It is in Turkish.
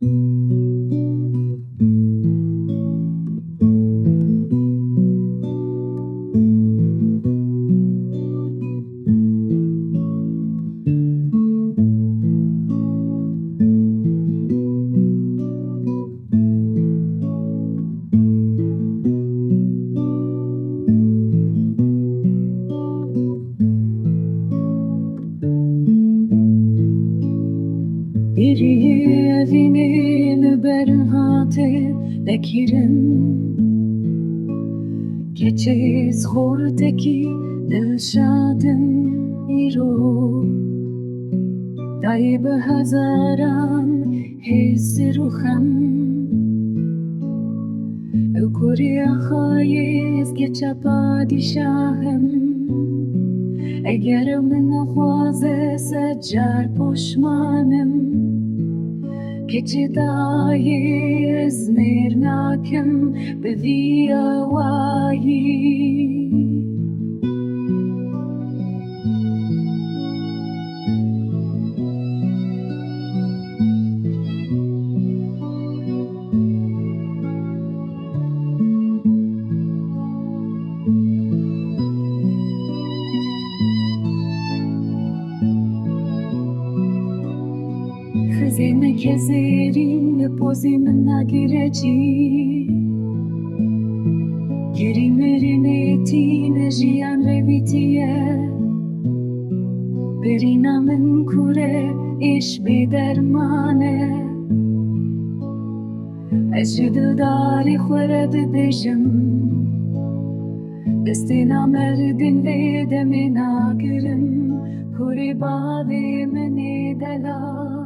Biri evinin bernhate dekirim Geçiz hordeki dilşadım iro Dayı be hazaran hezzi ruham Kuriya hayiz geçe padişahım Eğer min xwaze seccar poşmanım Keçi dahi İzmir nakim bi avayî Xizême kezêrîn li pozê min nagireci Gerî mirinêtîne jiyan revîtiye Birîna min kure êş bêderman e Ez ji dildarê xwe re dibêjim Destê namerdin vê demê nagirim Kurê bavê min ê delal